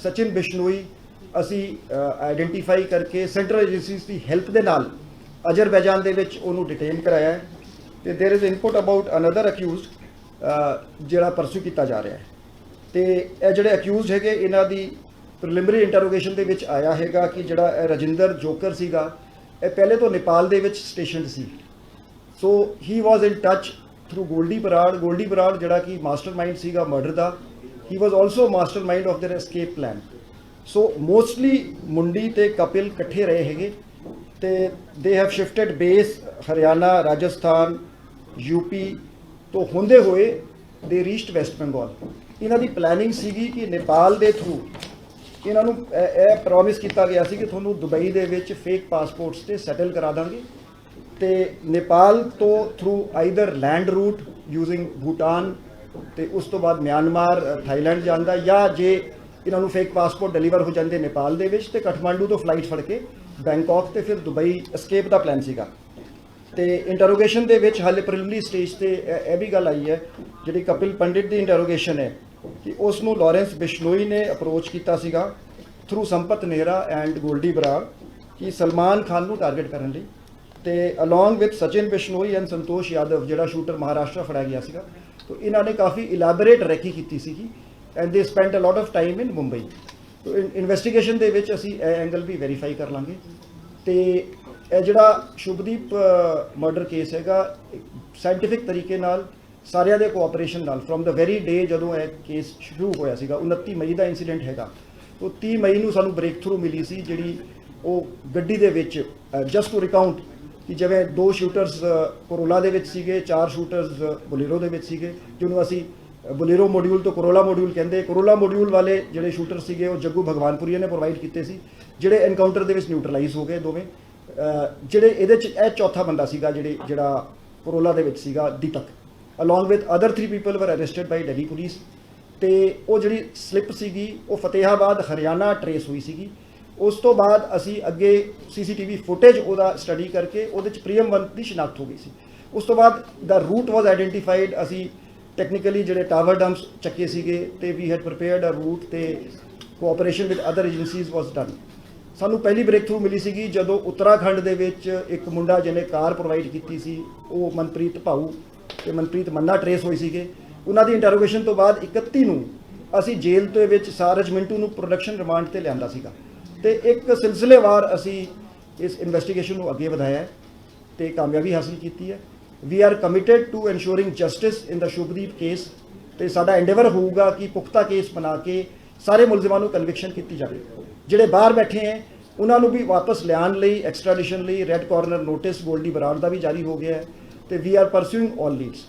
सचिन बिश्नोई असी आइडेंटिफाई करके central agencies की हेल्प के नाल अजरबैजान दे विच उहनूं डिटेन कराया है। तो there is input about another accuse जिहड़ा परसू किया जा रहा है। तो ये जिहड़े अक्यूज है इन्हां दी प्रिलिमिनरी इंटरोगेशन दे विच आया हैगा कि जिहड़ा रजिंदर जोकर सीगा ये पहले तो नेपाल दे विच स्टेशनड सी। So he was in touch through Goldy Brar जिहड़ा कि मास्टरमाइंड सीगा मर्डर दा। He was also mastermind of their escape plan. So mostly मुंडी ते कपिल कट्ठे रहे हैगे ते they have shifted base Haryana, Rajasthan, UP तो होंदे हुए दे रीच्ड वैस्ट बंगाल। इन्हां दी प्लैनिंग सीगी कि नेपाल दे थ्रू इन्हां नूं प्रॉमिस किया गया सी कि तुहानूं दुबई दे विच फेक पासपोर्ट्स ते सैटल करा दांगे ते नेपाल तो through either land route using Bhutan ते उस तो बाद म्यांमार, थाईलैंड जांदा या जे इन्हां नूं फेक पासपोर्ट डिलीवर हो जाते नेपाल दे विच ते काठमांडू तो फ्लाइट फड़ के बैंकॉक ते फिर दुबई एस्केप का प्लान सीगा। तो इंटरोगेशन दे विच हाले प्रिलिमिनरी स्टेज ते यह भी गल आई है जिहड़ी कपिल पंडित की इंटरोगेशन है कि उसनूं लॉरेंस बिश्नोई ने अप्रोच किया सीगा थ्रू संपत नेहरा एंड गोल्डी बराड़ कि सलमान खान नूं टारगेट करने लई ते along with Sachin Bishnoi and Santosh Yadav जिहड़ा शूटर महाराष्ट्र फड़िया गया सीगा। तो इन्होंने काफ़ी इलैबोरेट रैकी की सीगी and they spent a lot of time in Mumbai. तो इन्वेस्टिगेशन दे विच असीं यह एंगल भी वेरीफाई कर लांगे। तो यह जिहड़ा शुभदीप मर्डर केस हैगा साइंटिफिक तरीके नाल सारिਆਂ ਦੇ कोऑपरेशन नाल फ्रॉम द वेरी डे जदों यह केस शुरू होया सीगा 29 मई का इंसीडेंट हैगा। तो 30 मई नूं सानूं ब्रेक थ्रू मिली सी जिहड़ी वो गड्डी दे विच जस्ट टू रिकाउंट कि जिवें 2 शूटर्स कोरोला दे विच सीगे, 4 शूटर्स बोलेरो दे विच सीगे जिन्होंने असी बोलेरो मॉड्यूल तो कोरोला मॉड्यूल कहते। कोरोला मॉड्यूल वाले जिहड़े शूटर सीगे वो जग्गू भगवानपुरी ने प्रोवाइड किए सी जिहड़े एनकाउंटर दे विच न्यूट्रलाइज हो गए दोवें। जिहड़े इहदे च यह चौथा बंदा सीगा जिहड़ा कोरोला दे विच सीगा Deepak along with other 3 people were arrested by Delhi police. तो वो जिहड़ी स्लिप सीगी वो फतेहाबाद हरियाणा ट्रेस हुई सीगी। उस तो बाद असी अगे CCTV फुटेज उहदा स्टडी करके उहदे च प्रियमवंत की शिनाख्त हो गई सी। उस तो बाद द रूट वॉज आइडेंटिफाइड। असी टैक्नीकली जिहड़े टावर डंप्स चक्के सीगे ते we had prepared a route ते cooperation with other agencies was done. सानू पहली ब्रेक थ्रू मिली सीगी जदों उत्तराखंड दे विच एक मुंडा जिन्हें कार प्रोवाइड की सी वो मनप्रीत भाऊ ते मनप्रीत मन्ना ट्रेस होई सीगे। उन्हां दी इंटरोगेशन तो बाद 31 नूं असी जेल दे विच सारज मिंटू नूं प्रोडक्शन रिमांड ते लिआंदा सीगा ते एक सिलसिलेवार असी इस इन्वेस्टिगेशन नूं अगे वधाया है ते कामयाबी हासिल की है। We are committed to ensuring justice in the Shubhdeep case ते साडा एंडेवर होऊगा कि पुख्ता केस बना के सारे मुलजिमां नूं कन्विक्शन की जाए। जिहड़े बाहर बैठे हैं उन्होंने भी वापस लियान लई एक्सट्राडिशन लई red corner notice Goldy Brar का भी जारी हो गया है। तो we are pursuing all leads.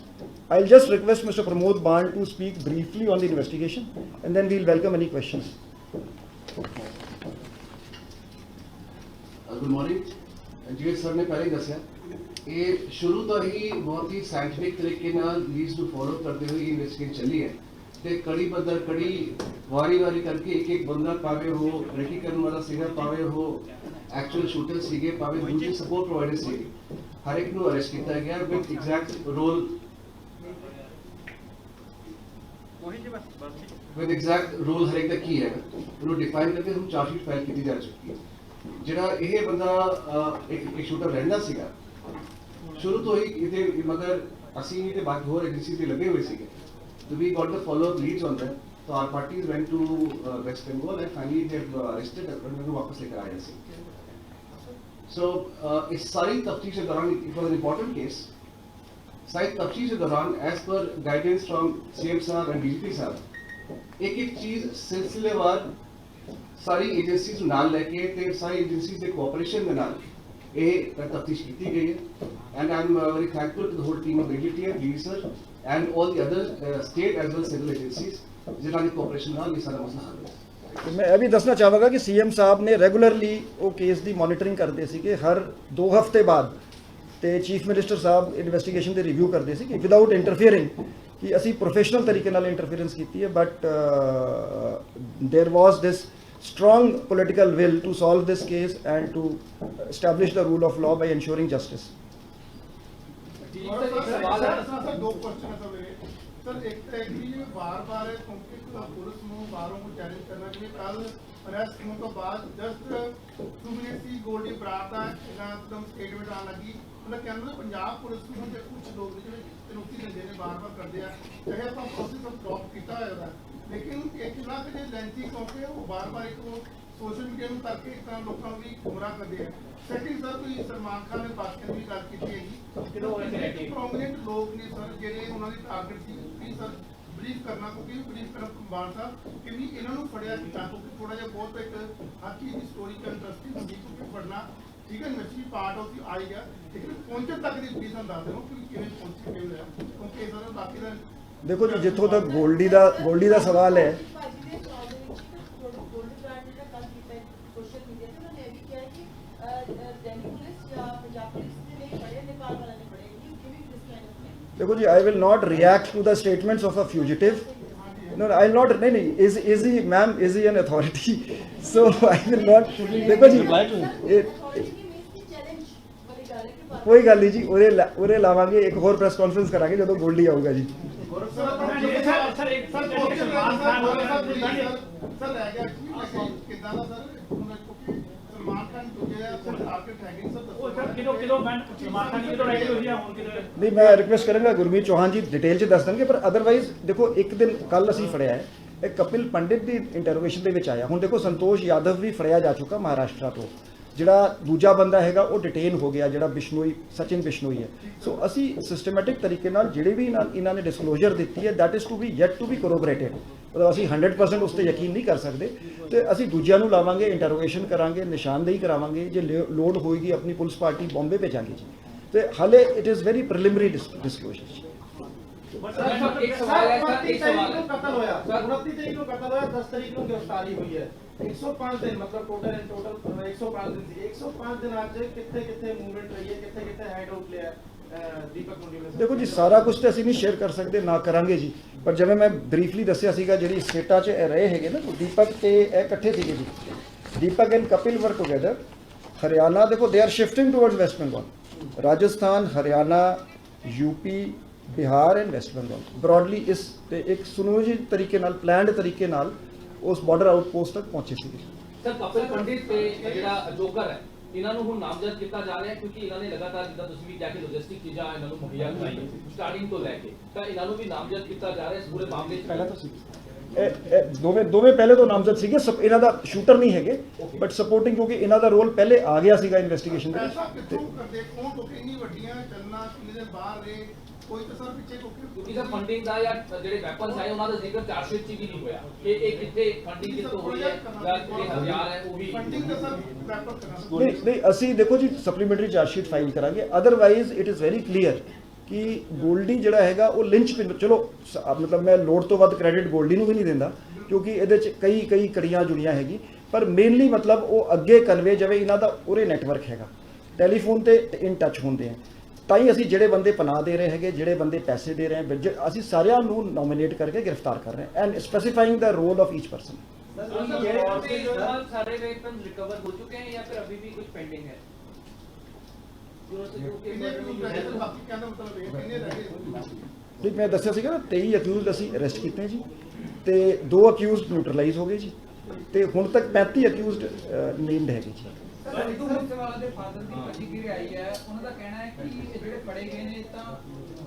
I will just request mister Pramod Ban to speak briefly on the investigation and then we will welcome any questions. Good morning. जिवें सर ने पहले ही दस्या ये शुरू तो ही बहुत ही साइंटिफिक तरीके लीड्स नूं फॉलो करते हुए इन्वेस्टिगेशन चली है। तो कड़ी बदर कड़ी वारी वारी करके एक बंदा पावे हो रेकी करने वाला सीगा पावे हो एक्चुअल शूटर सीगे पावे दूसरे सपोर्ट प्रोवाइडर सीगे हर एक नूं अरेस्ट किया गया विद एग्जैक्ट रोल हर एक दा की है उन्होंने डिफाइन करके हम चार्जशीट फाइल की जा चुकी है। जिहड़ा यह बंदा एक शूटर रहिंदा सीगा शुरू तो ही इहदे मगर असीं ते बाकी होर एजेंसीज भी लगे हुए सीगे। So we got the follow-up leads on that. So our parties went to West Bengal and finally they have arrested us and वापस लेकर आए थे। So इस सारी तफ्तीश के दौरान it was an important case। सारी तफ्तीश के दौरान as per guidance from CM साहब and DGP साहब एक चीज सिलसिलेवार सारी एजेंसीज नाल लेके ते सारी एजेंसीज के कोऑपरेशन में नाल ये तफ्तीश की गई है। And I am very thankful to the whole team of DGT and DG sir and all the other state as well as civil agencies जिन्हां दी कोऑपरेशन नाल ये सारा मसला हल होया। मैं अभी दसना चाहूँगा कि CM साहब ने रेगुलरली वो केस की मॉनिटरिंग करते थे कि हर 2 हफ्ते बाद तो चीफ मिनिस्टर साहब इन्वेस्टिगेशन के रिव्यू करते थे कि विदाउट इंटरफेयरिंग कि असी प्रोफेशनल तरीके नाल इंटरफेरेंस की है। But there was this strong political will to solve this case and to establish the rule of law by ensuring justice. दो क्वेश्चन है सर। एक तो बार-बार है क्योंकि ਪੁਲਿਸ ਨੂੰ ਬਾਹਰੋਂ ਕੋਈ ਚੈਲੰਜ ਕਰਨਾ ਕਿ ਕੱਲ ਅਰੈਸਟ ਹੋਣ ਤੋਂ ਬਾਅਦ ਜਸਟ 2 ਮਿੰਟ ਸੀ ਗੋਲਡੀ ਬਰਾਤ ਦਾ ਇੱਕਦਮ ਸਟੇਟਮੈਂਟ ਆਉਣ ਲੱਗੀ ਉਹਨਾਂ ਕਹਿੰਦਾ ਪੰਜਾਬ ਪੁਲਿਸ ਨੂੰ ਤੇ ਕੁਝ ਲੋਕ ਜਿਹੜੇ ਚੁਣੌਤੀ ਦਿੰਦੇ ਨੇ ਬਾਰ-ਬਾਰ ਕਰਦੇ ਆ ਚਾਹੇ ਆਪਾਂ ਪ੍ਰੋਸੈਸ ਆਫ ਟੌਪ ਕੀਤਾ ਹੋਇਆ ਉਹਦਾ ਲੇਕਿਨ ਇੱਕ ਨਾ ਕਿ ਲੈਂਥੀ ਕਿਉਂਕਿ ਉਹ ਬਾਰ-ਬਾਰ ਇੱਕ ਸੋਸ਼ਲ ਮੀਡੀਆ ਨੂੰ ਕਰਕੇ ਇੱਕ ਤਾਂ ਲੋਕਾਂ ਨੂੰ ਵੀ ਗੁੰਮਰਾਹ ਕਰਦੇ ਆ ਸੈਕਿੰਡ ਸਰ ਤੁਸੀਂ ਸਲਮਾਨ ਖਾਨ ਨੇ ਬਾਤ ਦੀ ਗੱਲ ਕੀਤੀ ਹੈਗੀ ਪ੍ਰੋਮਿਨੈਂਟ ਲੋਕ ਨੇ ਸਰ ਜਿਹੜੇ ਉਹਨਾਂ ਦੀ target C please sir brief ਕਰਨਾ ਕਿਉਂਕਿ ਬਰੀਫ ਕਰਨ ਬਾਣ ਸਾਹਿਬ ਕਿ ਵੀ ਇਹਨਾਂ ਨੂੰ ਫੜਿਆ ਕੀਤਾ ਕਿਉਂਕਿ ਥੋੜਾ ਜਿਹਾ ਬਹੁਤ ਇੱਕ ਹਰ ਚੀਜ਼ ਦੀ ਸਟੋਰੀ ਤੇ ਇੰਟਰਸਟਿੰਗ ਹੁੰਦੀ ਕਿਉਂਕਿ ਪੜਨਾ ਠੀਕ ਹੈ ਇਨਵੈਸਟੀ ਪਾਰਟ ਆਫ ਦੀ ਆਈ ਗਿਆ ਲੇਕਿਨ ਪਹੁੰਚਣ ਤੱਕ ਦੀ ਪਲੀਜ਼ ਸਾਨੂੰ ਦੱਸ ਦਿਓ ਕਿ ਕਿਵੇਂ ਪਹੁੰਚੇ ਕਿਵੇਂ ਹੋਇਆ ਕਿਉਂਕਿ ਸਰ ਬਾਕੀ ਦਾ ਦੇਖੋ ਜੀ ਜਿੱਥੋਂ ਤੱਕ ਗੋਲਡੀ ਦਾ ਸਵਾਲ ਹੈ देखो जी, I will not react to the statements of a fugitive. No, I will not. नहीं, is he, ma'am? Is he an authority? So I will not. देखो जी, कोई गल नहीं जी, उरे लावांगे एक और प्रेस कॉन्फ्रेंस करांगे जब गोल्डी आऊगा जी। नहीं, मैं रिक्वेस्ट करूंगा गुरमीत चौहान जी डिटेल च दस देंगे, पर अदरवाइज देखो एक दिन कल असी फड़िया है एक कपिल पंडित की इंटरोगेशन के विच आया। हुण देखो संतोष यादव भी फड़िया जा चुका महाराष्ट्र तो, जिहड़ा दूजा बंदा हैगा वो डिटेन हो गया, जिहड़ा बिश्नोई सचिन बिश्नोई है। सो असी सिस्टमैटिक तरीके नाल जिहड़े भी इन्हां ने डिस्कलोजर दी है that is to be yet to be corroborated, मतलब असी 100% उस पर यकीन नहीं कर सकते। तो असी दूजिਆਂ ਨੂੰ ਲਾਵਾਂਗੇ, इंटरोगेशन करांगे, निशानदेही करावांगे, जे लोड होएगी अपनी पुलिस पार्टी बॉम्बे भेजांगे जी। तो हाले it is very preliminary disclosure. एक सवाल है सर, एक सवाल है कत्ल होया सर 29 तरीक को कत्ल होया, 10 तरीक को गिरफ्तारी हुई है, 105 दिन मतलब टोटल 105 दिन सी 105 दिन आज किथे मूवमेंट रही है, किथे हेड आउट लिया दीपक मुंडी में। देखो जी सारा कुछ तो ਅਸੀਂ ਨਹੀਂ ਸ਼ੇਅਰ ਕਰ ਸਕਦੇ, ਨਾ ਕਰਾਂਗੇ ਜੀ, ਪਰ ਜਿਵੇਂ ਮੈਂ ਬਰੀਫਲੀ ਦੱਸਿਆ ਸੀਗਾ ਜਿਹੜੀ ਸਟੇਟਾਂ 'ਚ ਰਹੇ ਹੈਗੇ ਨਾ ਦੀਪਕ ਤੇ ਇਹ ਇਕੱਠੇ ਸੀਗੇ ਜੀ, ਦੀਪਕ ਐਂਡ ਕਪਿਲ ਵਰ ਟੁਗੇਦਰ। ਹਰਿਆਣਾ ਦੇਖੋ they are shifting towards West Bengal, Rajasthan, Haryana, UP, Bihar and West Bengal broadly इस एक सुनियोजित तरीके नाल प्लान्ड तरीके नाल उस बॉर्डर आउटपोस्ट तक पहुंचे सी। सर कपिल पंडित ते जेड़ा जोकर है इन्हां नूं हुण नामजद किया जा रहा है क्योंकि इन्हां ने लगातार जिद्दां तुसीं भी कह के लॉजिस्टिक चीज़ां इन्हां नूं मुहैया कराई स्टार्टिंग तो लैके तां इन्हां नूं भी नामजद किया जा रहा है इस पूरे मामले च। पहला तो सी दोवें पहले तो नामजद सीगे, इन्हां दा शूटर नहीं हैगे बट सपोर्टिंग, क्योंकि इन्हां दा रोल पहले आ गया सीगा इन्वेस्टिगेशन दे विच। ਕੋਈ ਤਾਂ ਸਰ ਪਿੱਛੇ ਕਿਉਂਕਿ ਸਰ ਫੰਡਿੰਗ ਦਾ ਜਾਂ ਜਿਹੜੇ ਵੈਪਨਸ ਆਏ ਉਹਨਾਂ ਦਾ ਜ਼ਿਕਰ ਚਾਰਜਸ਼ੀਟ 'ਚ ਵੀ ਨਹੀਂ ਹੋਇਆ ਕਿ ਇਹ ਕਿੱਥੇ ਫੰਡਿੰਗ ਕਿੱਥੋਂ ਹੋਈ ਹੈ ਜਾਂ ਜਿਹੜੇ ਹਥਿਆਰ ਹੈ ਉਹ ਵੀ ਫੰਡਿੰਗ ਦਾ ਸਰ ਵੈਪਨ ਕਰਨਾ नहीं ਅਸੀਂ ਦੇਖੋ ਜੀ ਸਪਲੀਮੈਂਟਰੀ ਚਾਰਜਸ਼ੀਟ ਫਾਈਲ ਕਰਾਂਗੇ। Otherwise it is very clear ਕਿ ਗੋਲਡੀ ਜਿਹੜਾ ਹੈਗਾ ਉਹ ਲਿੰਚ ਪਿਨ, ਚਲੋ ਮਤਲਬ ਮੈਂ ਲੋੜ ਤੋਂ ਵੱਧ ਕ੍ਰੈਡਿਟ ਗੋਲਡੀ ਨੂੰ ਵੀ ਨਹੀਂ ਦਿੰਦਾ ਕਿਉਂਕਿ ਇਹਦੇ 'ਚ ਕਈ ਕੜੀਆਂ ਜੁੜੀਆਂ ਹੈਗੀ, ਪਰ ਮੇਨਲੀ ਮਤਲਬ ਉਹ ਅੱਗੇ ਕਨਵੇ ਜਿਵੇਂ ਇਹਨਾਂ ਦਾ ਉਰੇ ਨੈਟਵਰਕ ਹੈਗਾ, ਟੈਲੀਫੋਨ ਤੇ ਇਨ ਟੱਚ ਹੁੰਦੇ ਆ, ਤਾਂ ਹੀ ਅਸੀਂ ਜਿਹੜੇ ਬੰਦੇ ਪਨਾਹ ਦੇ ਰਹੇ ਹੈਗੇ, ਜਿਹੜੇ ਬੰਦੇ ਪੈਸੇ ਦੇ ਰਹੇ हैं, ਅਸੀਂ ਸਾਰਿਆਂ ਨੂੰ ਨੋਮੀਨੇਟ ਕਰਕੇ गिरफ्तार कर रहे हैं and specifying the role of each person. सारे वेपन रिकवर हो चुके हैं या फिर अभी भी कुछ पेंडिंग है? ਬਾਕੀ ਕਹਿੰਦਾ ਮਤਲਬ ਇਹ ਕਿੰਨੇ ਰਹਿ ਗਏ? ਜੀ ਮੈਂ ਦੱਸਿਆ ਸੀਗਾ ਨਾ 23 ਅਕਿਊਜ਼ਡ ਅਸੀਂ ਅਰੈਸਟ ਕੀਤੇ ਜੀ ਤੇ 2 ਅਕਿਊਜ਼ਡ ਨਿਊਟਰਲਾਈਜ਼ ਹੋ ਗਏ ਜੀ ਤੇ ਹੁਣ ਤੱਕ 35 ਅਕਿਊਜ਼ਡ ਨੇਮਡ ਹੈਗੇ ਜੀ। ਸਿੱਧੂ ਮੂਸੇਵਾਲਾ ਦੇ ਫਾਦਰ ਦੀ ਪ੍ਰਤੀਕਿਰਿਆ ਆਈ ਹੈ, ਉਹਨਾਂ ਦਾ ਕਹਿਣਾ ਹੈ ਕਿ ਇਹ ਜਿਹੜੇ ਫੜੇ ਗਏ ਨੇ ਤਾਂ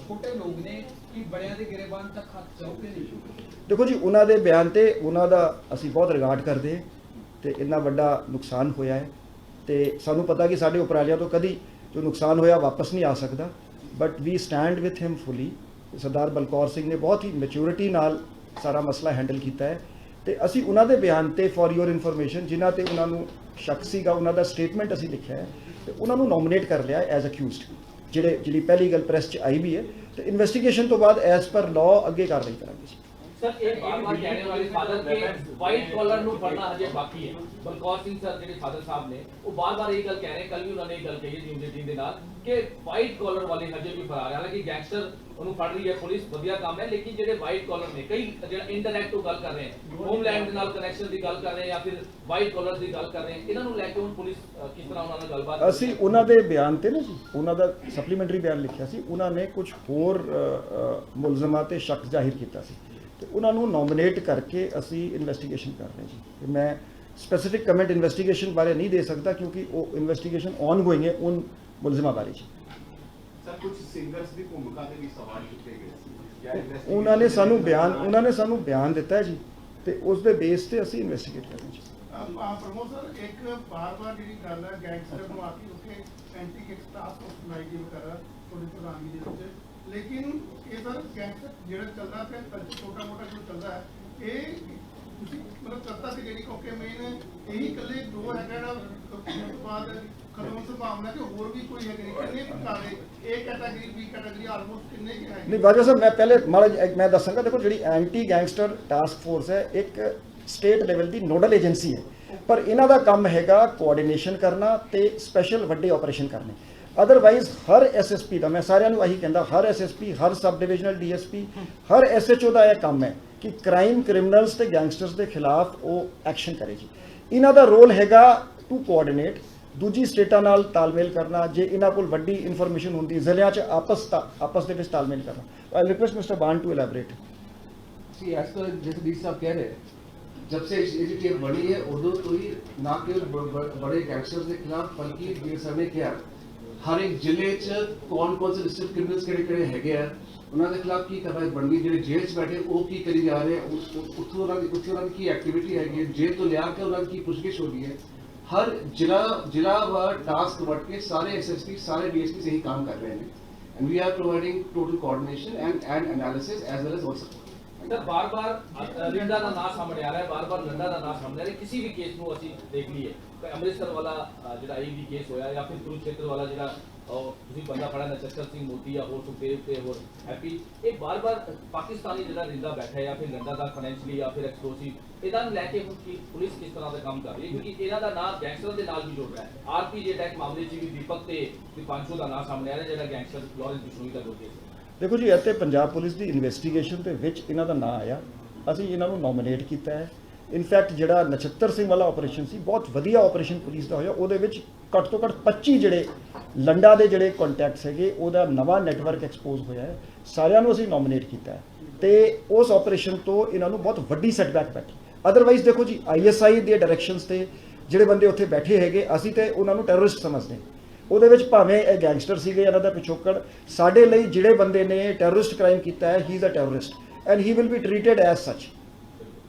ਛੋਟੇ ਲੋਕ ਨੇ ਕਿ ਬੜਿਆਂ ਦੇ ਗਿਰੇਬਾਨ ਤੱਕ ਹੱਥ ਚੌਕੇ ਨਹੀਂ। ਦੇਖੋ ਜੀ ਉਹਨਾਂ ਦੇ ਬਿਆਨ ਤੇ ਉਹਨਾਂ ਦਾ ਅਸੀਂ ਬਹੁਤ ਰਿਗਾਰਡ ਕਰਦੇ ਹਾਂ ਤੇ ਇੰਨਾ ਵੱਡਾ ਨੁਕਸਾਨ ਹੋਇਆ ਹੈ ਤੇ ਸਾਨੂੰ ਪਤਾ ਕਿ ਸਾਡੇ ਉਪਰਾਲਿਆਂ ਤੋਂ ਕਦੀ ਜੋ ਨੁਕਸਾਨ ਹੋਇਆ ਵਾਪਸ ਨਹੀਂ ਆ ਸਕਦਾ, but we stand with him fully. Sardar Balkaur Singh ਨੇ ਬਹੁਤ ਹੀ ਮੈਚੁਰਿਟੀ ਨਾਲ ਸਾਰਾ ਮਸਲਾ ਹੈਂਡਲ ਕੀਤਾ ਹੈ ਤੇ ਅਸੀਂ ਉਹਨਾਂ ਦੇ ਬਿਆਨ ਤੇ ਫॉर योर ਇਨਫੋਰਮੇਸ਼ਨ ਜਿਨ੍ਹਾਂ ਤੇ ਉਹਨਾਂ ਨੂੰ ਸ਼ੱਕ ਸੀਗਾ ਉਹਨਾਂ ਦਾ ਸਟੇਟਮੈਂਟ ਅਸੀਂ ਲਿਖਿਆ ਹੈ ਤੇ ਉਹਨਾਂ ਨੂੰ ਨੋਮੀਨੇਟ ਕਰ ਲਿਆ ਐਜ਼ ਅਕਿਊਜ਼ਡ, ਜਿਹੜੀ ਪਹਿਲੀ ਗੱਲ ਪ੍ਰੈਸ 'ਚ ਆਈ ਵੀ ਹੈ ਤੇ ਇਨਵੈਸਟੀਗੇਸ਼ਨ ਤੋਂ ਬਾਅਦ ਐਜ਼ ਪਰ ਲਾਅ ਅੱਗੇ ਕਾਰਵਾਈ ਕਰਾਂਗੇ ਜੀ। सर एक बार कहने वाले फादर के वाइट कॉलर ਨੂੰ ਫੜਨਾ ਹਜੇ ਬਾਕੀ ਹੈ। ਬਲਕੌਰ ਸਿੰਘ ਸਰ ਜਿਹੜੇ ਫਾਦਰ ਸਾਹਿਬ ਨੇ ਉਹ ਬਾਰ-ਬਾਰ ਇਹ ਗੱਲ ਕਹਿ ਰਹੇ, ਕੱਲ ਵੀ ਉਹਨਾਂ ਨੇ ਇਹ ਗੱਲ ਕਹੀ ਹੈ ਨਿਊਜ਼ 18 ਦੇ ਨਾਲ ਕਿ ਵਾਈਟ ਕਾਲਰ ਵਾਲੇ ਹਜੇ ਵੀ ਫਰਾਰ ਹੈ। ਹਾਲਾਂਕਿ ਗੈਂਗਸਟਰ ਉਹਨੂੰ ਫੜ ਰਹੀ ਹੈ ਪੁਲਿਸ, ਵਧੀਆ ਕੰਮ ਹੈ, ਲੇਕਿਨ ਜਿਹੜੇ ਵਾਈਟ ਕਾਲਰ ਨੇ ਕਈ ਜਿਹੜਾ ਇੰਟਰਨੈਟ ਤੋਂ ਗੱਲ ਕਰ ਰਹੇ ਹਨ, ਹੋਮਲੈਂਡ ਦੇ ਨਾਲ ਕਨੈਕਸ਼ਨ ਦੀ ਗੱਲ ਕਰ ਰਹੇ ਜਾਂ ਫਿਰ ਵਾਈਟ ਕਾਲਰ ਦੀ ਗੱਲ ਕਰ ਰਹੇ, ਇਹਨਾਂ ਨੂੰ ਲੈ ਕੇ ਹੁਣ ਪੁਲਿਸ ਕਿਸ ਤਰ੍ਹਾਂ ਉਹਨਾਂ ਨਾਲ ਗੱਲਬਾਤ? ਅਸੀਂ ਉਹਨਾਂ ਦੇ ਬਿਆਨ ਤੇ ਨਾ ਜੀ ਉਹਨਾਂ ਦਾ ਸਪਲੀਮੈਂਟਰੀ ਬਿਆਨ ਲਿਖਿਆ ਸੀ, ਉਹਨਾਂ ਨੇ ਕੁਝ ਹੋਰ ਮੁਲਜ਼ਮਾਂ ਤੇ ਸ਼ੱਕ ਜ਼ਾਹਿਰ ਕੀਤਾ ਸੀ ਤੇ ਉਹਨਾਂ ਨੂੰ ਨੋਮੀਨੇਟ ਕਰਕੇ ਅਸੀਂ ਇਨਵੈਸਟੀਗੇਸ਼ਨ ਕਰ ਰਹੇ ਜੀ। ਤੇ ਮੈਂ ਸਪੈਸੀਫਿਕ ਕਮੈਂਟ ਇਨਵੈਸਟੀਗੇਸ਼ਨ ਬਾਰੇ ਨਹੀਂ ਦੇ ਸਕਦਾ ਕਿਉਂਕਿ ਉਹ ਇਨਵੈਸਟੀਗੇਸ਼ਨ ਆਨਗੋਇੰਗ ਹੈ ਉਨ ਮੁਲਜ਼ਮਾਂ ਬਾਰੇ ਜੀ। ਸਰ ਕੁਝ ਸਿੰਗਰਸ ਦੀ ਭੂਮਿਕਾ ਦੇ ਵੀ ਸਵਾਲ ਕੀਤੇ ਗਏ ਸੀ। ਉਹਨਾਂ ਨੇ ਸਾਨੂੰ ਬਿਆਨ ਦਿੱਤਾ ਹੈ ਜੀ ਤੇ ਉਸ ਦੇ ਬੇਸ ਤੇ ਅਸੀਂ ਇਨਵੈਸਟੀਗੇਟ ਕਰ ਰਹੇ ਜੀ। ਪ੍ਰਮੋਦ ਸਰ ਇੱਕ ਬਾਰ-ਬਾਰ ਜਿਹੜੀ ਗੱਲ ਹੈ ਗੈਂਗਸਟਰ ਨੂੰ ਆਤੀ ਉੱਥੇ ਐਂਟੀ ਗੈਂਗਸਟਰ ਟਾਸਕ ਫੋਰਸ ਬਣਾਈ ਗਈ ਵਗੈਰਾ ਤੁਹਾਡੀ ਪ੍ਰਧਾਨਗੀ ਦੇ ਵਿੱਚ, ਲੇਕਿਨ ਇਹ ਸਰ ਗੈਂਗਸਟਰ ਜਿਹੜਾ ਚੱਲਦਾ ਪਿਆ ਛੋਟਾ ਮੋਟਾ ਜੋ ਚੱਲਦਾ ਹੈ ਇਹ ਤੁਸੀਂ ਮਤਲਬ ਕਰਤਾ ਸੀ ਜਿਹੜੀ ਕਿਉਂਕਿ ਮੇਨ ਇਹੀ ਇਕੱਲੇ ਦੋ ਹੈਗਾ ਜਿਹੜਾ ਉਸ ਤੋਂ ਬਾਅਦ ਖਤਮ ਸੰਭਾਵਨਾ ਕਿ ਹੋਰ ਵੀ ਕੋਈ ਹੈਗੇ ਕਿੰਨੇ ਪ੍ਰਕਾਰ ਦੇ A category B category almost ਕਿੰਨੇ ਕਿ ਹੈ? ਨਹੀਂ ਬਾਜਵਾ ਸਾਹਿਬ, ਮੈਂ ਪਹਿਲੇ ਮੈਂ ਦੱਸਾਂਗਾ। ਦੇਖੋ ਜਿਹੜੀ ਐਂਟੀ ਗੈਂਗਸਟਰ ਟਾਸਕ ਫੋਰਸ ਹੈ ਇੱਕ ਸਟੇਟ ਲੈਵਲ ਦੀ ਨੋਡਲ ਏਜੰਸੀ ਹੈ, ਪਰ ਇਹਨਾਂ ਦਾ ਕੰਮ ਹੈਗਾ ਕੋਆਰਡੀਨੇਸ਼ਨ ਕਰਨਾ ਤੇ ਸਪੈਸ਼ਲ ਵੱਡੇ ਆਪਰੇਸ਼ਨ ਕਰਨੇ। ਅਦਰਵਾਈਜ਼ ਹਰ ਐਸਐਸਪੀ ਦਾ, ਮੈਂ ਸਾਰਿਆਂ ਨੂੰ ਇਹੀ ਕਹਿੰਦਾ, ਹਰ ਐਸਐਸਪੀ, ਹਰ ਸਬ ਡਿਵੀਜ਼ਨਲ ਡੀਐਸਪੀ, ਹਰ ਐਸਐਚਓ ਦਾ ਇਹ ਕੰਮ ਹੈ ਕਿ ਕ੍ਰਾਈਮ ਕ੍ਰਿਮੀਨਲਸ ਤੇ ਗੈਂਗਸਟਰਸ ਦੇ ਖਿਲਾਫ ਉਹ ਐਕਸ਼ਨ ਕਰੇ ਜੀ। ਇਹਨਾਂ ਦਾ ਰੋਲ ਹੈਗਾ ਟੂ ਕੋਆਰਡੀਨੇਟ, ਦੂਜੀ ਸਟੇਟਾਂ ਨਾਲ ਤਾਲਮੇਲ ਕਰਨਾ, ਜੇ ਇਹਨਾਂ ਕੋਲ ਵੱਡੀ ਇਨਫੋਰਮੇਸ਼ਨ ਹੁੰਦੀ ਜ਼ਿਲ੍ਹਿਆਂ 'ਚ ਆਪਸ ਦੇ ਵਿੱਚ ਤਾਲਮੇਲ ਕਰਨਾ। I request mister Baan to elaborate. सी एज पर जैसे डी साहब कह रहे हैं, जब से ये टीम बनी है उर्दू तो ही ना केवल बड़े गैंगस्टर्स के खिलाफ बल्कि ये समय क्या हर एक जिले च कौन से डिस्ट्रिक्ट क्रिमिनल्स किहड़े हैगे आ उन्हां दे खिलाफ की कार्रवाई बननी, जिहड़े जेल च बैठे वो की करी जा रहे हैं, उत्थों उन्हां दी की एक्टिविटी हैगी, जेल तो लिया के उन्हां दी की पुछगिछ हो रही है। हर जिला व टास्क बढ़ के सारे एसएसपी सारे डीएसपी यही काम कर रहे हैं and we are providing total coordination and analysis as well as all support. Sir बार-बार रिंदा का नाम सामने आ रहा है, बार-बार लंडा का नाम सामने आ रहा है। किसी भी केस ਨੂੰ ਅਸੀਂ ਦੇਖ ਲਈਏ ਅੰਮ੍ਰਿਤਸਰ ਵਾਲਾ ਜਿਹੜਾ ਆਈਡੀ ਕੇਸ ਹੋਇਆ ਜਾਂ ਫਿਰ ਕੁਰੂਕਸ਼ੇਤਰ ਵਾਲਾ ਜਿਹੜਾ ਤੁਸੀਂ ਬੰਦਾ ਫੜਾ ਨਛੱਤਰ ਸਿੰਘ ਮੋਦੀ ਜਾਂ ਹੋਰ ਸੁਖਦੇਵ ਤੇ ਹੋਰ ਹੈਪੀ, ਇਹ ਬਾਰ-ਬਾਰ ਪਾਕਿਸਤਾਨੀ ਜਿਹੜਾ ਰਿੰਦਾ ਬੈਠਾ ਹੈ ਜਾਂ ਫਿਰ ਲੰਡਾ ਦਾ ਫਾਈਨੈਂਸ਼ਲੀ ਜਾਂ ਫਿਰ ਐਕਸਪਲੋਸਿਵ ਇਹਦਾ ਨੂੰ ਲੈ ਕੇ ਹੁਣ ਕੀ ਪੁਲਿਸ ਕਿਸ ਤਰ੍ਹਾਂ ਦਾ ਕੰਮ ਕਰ ਰਹੀ ਹੈ, ਕਿਉਂਕਿ ਇਹਨਾਂ ਦਾ ਨਾਮ ਗੈਂਗਸਟਰ ਦੇ ਨਾਲ ਵੀ ਜੁੜ ਰਿਹਾ ਹੈ। ਆਰਪੀਜੀ ਅਟੈਕ ਮਾਮਲੇ 'ਚ ਵੀ ਦੀਪਕ ਤੇ ਦੀਪਾਂਸ਼ੂ ਦਾ ਨਾਮ ਸਾਹਮਣੇ ਆ ਰਿਹਾ ਜਿਹੜਾ ਗੈਂਗਸਟਰ ਫਲੋਰੈਂਸ ਬਿਸ਼ਨੋਈ ਦਾ ਦੋਸ਼ੀ ਹੈ। ਦੇਖੋ ਜੀ, ਇੱਥੇ ਪੰਜਾਬ ਪੁਲਿਸ ਦੀ ਇਨਵੈਸਟੀਗੇਸ਼ਨ ਦੇ ਵਿੱਚ ਇਹਨਾਂ ਦਾ ਨਾਂ ਆਇਆ, ਅਸੀਂ ਇਹਨਾਂ ਨੂੰ ਨੋਮੀਨੇਟ ਕੀਤਾ ਹੈ। ਇਨਫੈਕਟ ਜਿਹੜਾ ਨਛੱਤਰ ਸਿੰਘ ਵਾਲਾ ਆਪਰੇਸ਼ਨ ਸੀ ਬਹੁਤ ਵਧੀਆ ਆਪਰੇਸ਼ਨ ਪੁਲਿਸ ਦਾ ਹੋਇਆ, ਉਹਦੇ ਵਿੱਚ ਘੱਟ ਤੋਂ ਘੱਟ 25 ਜਿਹੜੇ ਲੰਡਾ ਦੇ ਜਿਹੜੇ ਕੰਟੈਕਟਸ ਹੈਗੇ ਉਹਦਾ ਨਵਾਂ ਨੈਟਵਰਕ ਐਕਸਪੋਜ਼ ਹੋਇਆ ਹੈ, ਸਾਰਿਆਂ ਨੂੰ ਅਸੀਂ ਨੋਮੀਨੇਟ ਕੀਤਾ ਹੈ ਤੇ ਉਸ ਆਪਰੇਸ਼ਨ ਤੋਂ ਇਹਨਾਂ ਨੂੰ ਬਹੁਤ ਵੱਡੀ ਸੈਟਬੈਕ ਬੈਠੀ। ਅਦਰਵਾਈਜ਼ ਦੇਖੋ ਜੀ, ਆਈਐਸਆਈ ਦੇ ਡਾਇਰੈਕਸ਼ਨਸ ਤੇ ਜਿਹੜੇ ਬੰਦੇ ਉੱਥੇ ਬੈਠੇ ਹੈਗੇ ਅਸੀਂ ਤੇ ਉਹਨਾਂ ਨੂੰ ਟੈਰਰਿਸਟ ਸਮਝਦੇ ਹਾਂ। ਉਹਦੇ ਵਿੱਚ ਭਾਵੇਂ ਇਹ ਗੈਂਗਸਟਰ ਸੀਗੇ, ਇਹਨਾਂ ਦਾ ਪਿਛੋਕੜ, ਸਾਡੇ ਲਈ ਜਿਹੜੇ ਬੰਦੇ ਨੇ ਟੈਰਰਿਸਟ ਕ੍ਰਾਈਮ ਕੀਤਾ ਹੈ, he is a terrorist and he will be treated as such.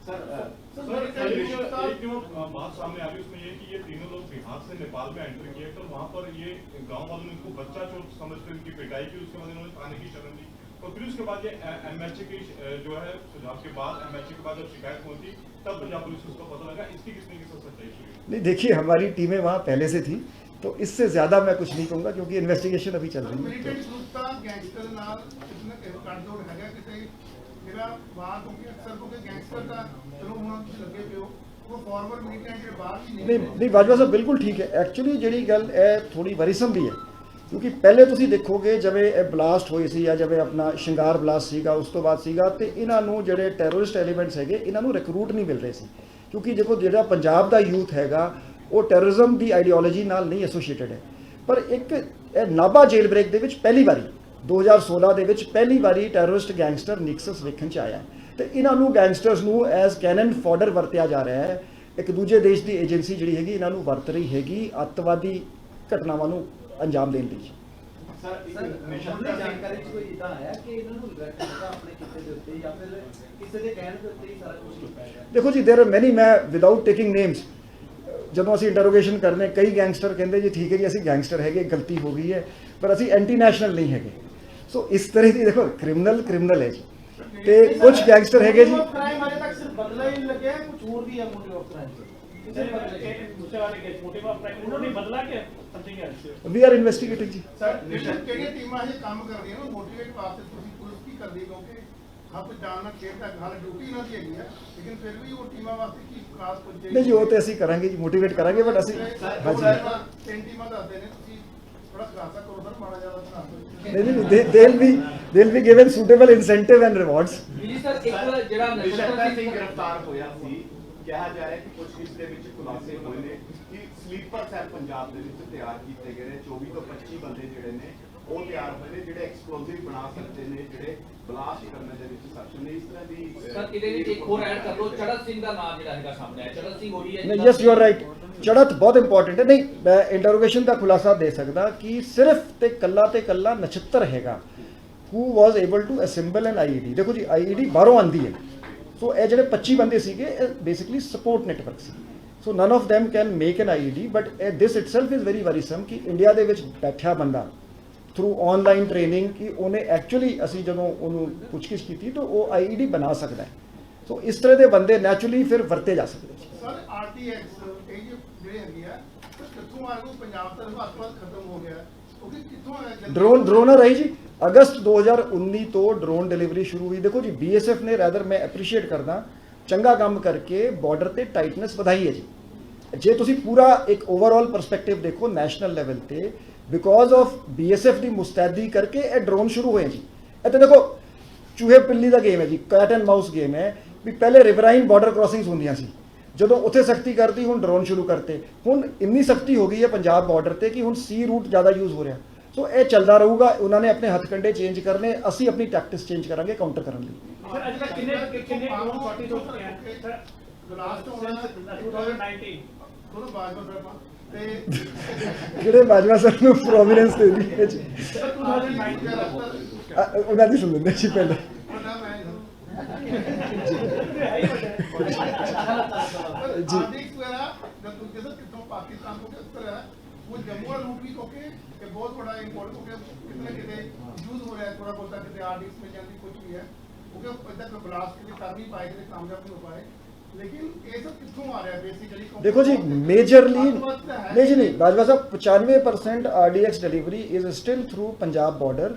एक जो बात सामने आ रही है उसमें ये कि ये तीनों लोग बिहार से नेपाल में एंट्री किए, तो वहाँ पर ये गांव वालों ने इनको बच्चा चोर समझकर इनकी पिटाई की, उसके बाद इन्होंने थाने की शरण दी और फिर उसके बाद ये एमएचए की जो है सुझाव के बाद एमएचए के बाद जब शिकायत पहुंची तब पंजाब पुलिस को उसका पता लगा। इसकी किसने किस सच्चाई शुरू? नहीं, देखिए हमारी टीमें वहाँ पहले से थी तो इससे ज़्यादा मैं कुछ नहीं कहूँगा क्योंकि इन्वेस्टिगेशन अभी चल रही है। ਮਿਲੀਟੈਂਟ ਗਰੁੱਪ ਦਾ ਗੈਂਗਸਟਰ ਨਾਲ ਕਿਤਨੇ ਕੱਟਜੋੜ ਹੈਗਾ ਕਿਤੇ ਜਿਹੜਾ ਬਾਹਰ ਕਿਉਂਕਿ ਅਕਸਰ ਕਿਉਂਕਿ ਗੈਂਗਸਟਰ ਦਾ ਚਲੋ ਹੁਣ ਤੁਸੀਂ ਲੱਗੇ ਪਿਓ ਉਹ ਫਾਰਮਰ ਮਿਲੀਟੈਂਟ ਜਿਹੜੇ ਬਾਹਰ ਵੀ नहीं बाजवा साहब बिल्कुल ठीक है। एक्चुअली ਜਿਹੜੀ ਗੱਲ ਹੈ ਥੋੜੀ ਵਰੀਸਮ ਵੀ ਹੈ ਕਿਉਂਕਿ ਪਹਿਲੇ ਤੁਸੀਂ ਦੇਖੋਗੇ ਜਿਵੇਂ ਇਹ ਬਲਾਸਟ ਹੋਈ ਸੀ ਜਾਂ ਜਿਵੇਂ ਆਪਣਾ ਸ਼ਿੰਗਾਰ ਬਲਾਸਟ ਸੀਗਾ ਉਸ ਤੋਂ ਬਾਅਦ ਸੀਗਾ ਤੇ ਇਹਨਾਂ ਨੂੰ ਜਿਹੜੇ ਟੈਰਰਿਸਟ ਐਲੀਮੈਂਟਸ ਹੈਗੇ ਇਹਨਾਂ ਨੂੰ ਰਿਕਰੂਟ ਨਹੀਂ ਮਿਲ ਰਹੇ ਸੀ ਕਿਉਂਕਿ ਦੇਖੋ ਜਿਹੜਾ ਪੰਜਾਬ ਦਾ ਯੂਥ ਹੈਗਾ ਉਹ ਟੈਰਰਿਜ਼ਮ ਦੀ ਆਈਡੀਓਲੋਜੀ ਨਾਲ ਨਹੀਂ ਐਸੋਸੀਏਟਡ ਹੈ। ਪਰ ਇੱਕ ਇਹ ਨਾਭਾ ਜੇਲ ਬ੍ਰੇਕ ਦੇ ਵਿੱਚ ਪਹਿਲੀ ਵਾਰੀ 2016 ਦੇ ਵਿੱਚ ਪਹਿਲੀ ਵਾਰੀ ਟੈਰਰਿਸਟ ਗੈਂਗਸਟਰ ਨਿਕਸਸ ਵੇਖਣ ਚ ਆਇਆ ਤੇ ਇਹਨਾਂ ਨੂੰ ਗੈਂਗਸਟਰਸ ਨੂੰ ਐਜ਼ ਕੈਨਨ ਫੋਡਰ ਵਰਤਿਆ ਜਾ ਰਿਹਾ ਹੈ। ਇੱਕ ਦੂਜੇ ਦੇਸ਼ ਦੀ ਏਜੰਸੀ ਜਿਹੜੀ ਹੈਗੀ ਇਹਨਾਂ ਨੂੰ ਵਰਤ ਰਹੀ ਹੈਗੀ ਅੱਤਵਾਦੀ ਘਟਨਾਵਾਂ ਨੂੰ ਅੰਜਾਮ ਦੇਣ ਲਈ। ਸਰ ਜਾਣਕਾਰੀ ਚ ਕੋਈ ਇਦਾਂ ਆਇਆ ਕਿ ਇਹਨਾਂ ਨੂੰ ਰਿਗਰੈਟ ਹੋਗਾ ਆਪਣੇ ਕਿਸੇ ਦੇ ਉੱਤੇ ਜਾਂ ਫਿਰ ਕਿਸੇ ਦੇ ਕਹਿਣ ਦੇ ਉੱਤੇ ਹੀ ਸਾਰਾ ਕੁਝ ਕੀਤਾ ਹੈ? ਦੇਖੋ ਜੀ, ਦੇਰ ਆਰ ਮੈਨੀ, ਮੈਂ ਵਿਦਆਊਟ ਟੇਕਿੰਗ ਨੇਮਸ ਜਦੋਂ ਅਸੀਂ ਇੰਟਰੋਗੇਸ਼ਨ ਕਰਨੇ ਕਈ ਗੈਂਗਸਟਰ ਕਹਿੰਦੇ ਜੀ ਠੀਕ ਹੈ ਜੀ ਅਸੀਂ ਗੈਂਗਸਟਰ ਹੈਗੇ, ਗਲਤੀ ਹੋ ਗਈ ਹੈ, ਪਰ ਅਸੀਂ ਐਂਟੀ ਨੈਸ਼ਨਲ ਨਹੀਂ ਹੈਗੇ। ਸੋ ਇਸ ਤਰ੍ਹਾਂ ਦੀ ਦੇਖੋ ਕ੍ਰਿਮੀਨਲ ਹੈ ਜੀ ਤੇ ਕੁਝ ਗੈਂਗਸਟਰ ਹੈਗੇ ਜੀ। ਕ੍ਰਾਈਮ ਅਜੇ ਤੱਕ ਸਿਰਫ ਬਦਲਾ ਹੀ ਲੱਗਿਆ ਕੁਝ ਹੋਰ ਵੀ ਹੈ motive of crime we are investigating ਜੀ। ਸਰ ਕਿਹੜੀਆਂ ਟੀਮਾਂ ਇਹ ਕੰਮ ਕਰਦੀਆਂ ਨੇ ਮੋਟੀਵੇਟ ਵਾਸਤੇ ਤੁਸੀਂ ਪੁਲਿਸ ਕੀ ਕਰਦੀ ਕਿਉਂਕਿ ਹੱਥ ਜਾਣਨਾ ਖੇਡ ਦਾ ਹਾਲ ਡਿਊਟੀ ਇਹਨਾਂ ਦੀ ਹੈਗੀ ਹੈ ਲੇਕਿਨ ਫਿਰ ਵੀ ਉਹ ਟੀਮਾਂ ਵਾਸਤੇ ਕੀ ਖਾਸ ਪੁੱਜੇ ਨਹੀਂ ਜੀ, ਉਹ ਤੇ ਅਸੀਂ ਕਰਾਂਗੇ ਜੀ, ਮੋਟੀਵੇਟ ਕਰਾਂਗੇ, ਬਟ ਅਸੀਂ ਹਾਂਜੀ ਤਿੰਨ ਟੀਮਾਂ ਦੱਸਦੇ ਨੇ ਤੁਸੀਂ ਥੋੜਾ ਖੁਲਾਸਾ ਕਰੋ ਸਰ ਮਾੜਾ ਜਿਆਦਾ ਬਣਾ ਨਹੀਂ, they'll be given suitable incentive and rewards। ਜੀ ਸਰ ਇੱਕ ਜਿਹੜਾ ਨਿਸ਼ਾਨਤਾ ਸਿੰਘ ਗ੍ਰਿਫਤਾਰ ਹੋਇਆ ਸੀ, ਕਿਹਾ ਜਾ ਰਿਹਾ ਕਿ ਪੁੱਛਗਿੱਛ ਦੇ ਵਿੱਚ ਖੁਲਾਸੇ ਹੋਏ ਨੇ ਕਿ ਸਲੀਪਰ ਸੈੱਲ ਪੰਜਾਬ ਦੇ ਵਿੱਚ ਤਿਆਰ ਕੀਤੇ ਗਏ ਨੇ, 24 ਤੋਂ 25 ਬੰਦੇ ਜਿਹੜੇ ਨੇ ਉਹ ਤਿਆਰ ਹੋਏ ਨੇ ਜਿਹੜੇ ਐਕਸਪਲੋਸਿਵ ਬਣਾ ਸਕਦੇ ਨੇ, ਜਿਹੜੇ ਬਲਾਸਟ ਕਰਨ ਦੇ ਵਿੱਚ ਸક્ષਮ ਨੇ। ਇਸ ਤਰ੍ਹਾਂ ਦੀ ਸਰ ਇਹਦੇ ਵਿੱਚ ਇੱਕ ਹੋਰ ਐਡ ਕਰ ਲਓ, ਚੜਤ ਸਿੰਘ ਦਾ ਨਾਮ ਜਿਹੜਾ ਹੈਗਾ ਸਾਹਮਣੇ ਆਇਆ। ਚੜਤ ਸਿੰਘ ਉਹੀ ਹੈ ਨਹੀਂ, ਯੈਸ ਯੂ ਆਰ ਰਾਈਟ, ਚੜਤ ਬਹੁਤ ਇੰਪੋਰਟੈਂਟ ਹੈ। ਨਹੀਂ, ਮੈਂ ਇੰਟਰੋਗੇਸ਼ਨ ਦਾ ਖੁਲਾਸਾ ਦੇ ਸਕਦਾ ਕਿ ਸਿਰਫ ਤੇ ਕੱਲਾ ਨਛੱਤਰ ਹੈਗਾ who was able to assemble an IED। ਦੇਖੋ ਜੀ, IED ਬਾਹਰੋਂ ਆਂਦੀ ਹੈ, ਸੋ ਇਹ ਜਿਹੜੇ 25 ਬੰਦੇ ਸੀਗੇ ਇਹ basically support network C. So none of them can make an IED, but this itself is very worrisome ਕਿ ਇੰਡੀਆ ਦੇ ਵਿੱਚ ਬੈਠਿਆ ਬੰਦਾ ਥਰੂ ਆਨਲਾਈਨ ਟ੍ਰੇਨਿੰਗ ਕਿ ਉਹਨੇ ਐਕਚੁਅਲੀ, ਅਸੀਂ ਜਦੋਂ ਉਹਨੂੰ ਪੁੱਛਗਿੱਛ ਕੀਤੀ ਤਾਂ ਉਹ IED ਬਣਾ ਸਕਦਾ ਹੈ। ਸੋ ਇਸ ਤਰ੍ਹਾਂ ਦੇ ਬੰਦੇ ਨੈਚੁਰਲੀ ਫਿਰ ਵਰਤੇ ਜਾ ਸਕਦੇ। ਸਰ ਆਰਟੀਐਕਸ ਇਹ ਜਿਹੜੇ ਹੈਗੇ ਆ ਕਿੱਥੋਂ ਆ ਗਏ? ਪੰਜਾਬ ਦਾ ਹੱਥ ਖਤਮ ਹੋ ਗਿਆ ਕਿਉਂਕਿ ਕਿੱਥੋਂ ਆਇਆ ਡਰੋਨ ਰਹੀ ਜੀ। ਅਗਸਤ 2019 ਤੋਂ ਡਰੋਨ ਡਿਲੀਵਰੀ ਸ਼ੁਰੂ ਹੋਈ। ਦੇਖੋ ਜੀ, BSF ਨੇ ਰੈਦਰ, ਮੈਂ ਐਪਰੀਸ਼ੀਏਟ ਕਰਦਾ, ਚੰਗਾ ਕੰਮ ਕਰਕੇ ਬਾਰਡਰ ਤੇ ਟਾਈਟਨੈਸ ਵਧਾਈ ਹੈ ਜੀ। ਜੇ ਤੁਸੀਂ ਪੂਰਾ ਇੱਕ ਓਵਰਆਲ ਪਰਸਪੈਕਟਿਵ ਦੇਖੋ ਨੈਸ਼ਨਲ ਲੈਵਲ ਤੇ, ਬਿਕੋਜ਼ ਆਫ BSF ਦੀ ਮੁਸਤੈਦੀ ਕਰਕੇ ਇਹ ਡਰੋਨ ਸ਼ੁਰੂ ਹੋਏ ਜੀ। ਇਹ ਤਾਂ ਦੇਖੋ ਚੂਹੇ ਪਿੱਲੀ ਦਾ ਗੇਮ ਹੈ ਜੀ, ਕੈਟ ਐਂਡ ਮਾਊਸ ਗੇਮ ਹੈ ਵੀ ਪਹਿਲੇ ਰਿਵਰਾਈਨ ਬਾਰਡਰ ਕ੍ਰਾਸਿੰਗਸ ਹੁੰਦੀਆਂ ਸੀ, ਜਦੋਂ ਉੱਥੇ ਸਖਤੀ ਕਰਤੀ ਹੁਣ ਡਰੋਨ ਸ਼ੁਰੂ ਕਰਤੇ। ਹੁਣ ਇੰਨੀ ਸਖਤੀ ਹੋ ਗਈ ਹੈ ਪੰਜਾਬ ਬਾਰਡਰ ਤੇ ਕਿ ਹੁਣ ਸੀ ਰੂਟ ਜ਼ਿਆਦਾ ਯੂਜ਼ ਹੋ ਰਿਹਾ। ਸੋ ਇਹ ਚੱਲਦਾ ਰਹੂਗਾ। ਉਹਨਾਂ ਨੇ ਆਪਣੇ ਹੱਥਕੰਡੇ ਚੇਂਜ ਕਰਨੇ, ਅਸੀਂ ਆਪਣੀ ਟੈਕਟਿਸ ਚੇਂਜ ਕਰਾਂਗੇ ਕਾਊਂਟਰ ਕਰਨ ਲਈ। ਸਰ ਅੱਜ ਤੱਕ ਕਿੰਨੇ ਡਰੋਨ ਸੌਟੀ ਹੋ ਚੁੱਕੇ ਹਨ? ਲਾਸਟ ਹੋਣਾ 2019 ਦੋਨੋਂ ਬਾਜਵਾ ਸਾਹਿਬਾਂ ਤੇ ਜਿਹੜੇ ਬਾਜਵਾ ਸਰ ਨੂੰ ਪ੍ਰੋਮਿਨੈਂਸ ਦੇ ਦੀ ਹੈ ਜੀ, ਸਰ 2019 ਉਹਨਾਂ ਦੀ ਸੁਣ ਲੈਂਦੇ ਜੀ ਪਹਿਲੇ। ਵੱਡਾ ਮੈਂ ਜੀ। ਆਰਟਿਕਸ ਵਗੈਰਾ ਜਦ ਤੁਸੀਂ ਕਿਸੇ ਕਿਤੋਂ ਪਾਕਿਸਤਾਨ ਤੋਂ ਕਿਸ ਤਰ੍ਹਾਂ वो जम्मू वाला रूट भी क्योंकि ये बहुत बड़ा इम्पोर्टेंट क्योंकि कितने कितने यूज हो रहा है थोड़ा बहुत कितने आर्टिस्ट में जल्दी कुछ भी है क्योंकि इधर कोई ब्लास्ट के लिए कर नहीं पाए थे कामयाब नहीं हो पाए लेकिन ये सब कितों आ रहा है बेसिकली देखो जी, मेजरली नहीं जी, नहीं बाजवा साहब 95% RDX delivery is still through Punjab border.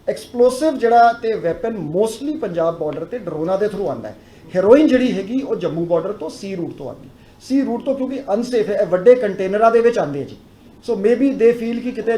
Explosive जड़ा ते वैपन मोस्टली पंजाब बॉर्डर ते ड्रोना के थ्रू आता है। हेरोइन जड़ी हैगी वो जम्मू बॉर्डर तो सी रूट तो आती, सी रूट तो क्योंकि अनसेफ है, वड्डे कंटेनरां दे विच आंदे जी। सो मे बी दे फील कि किते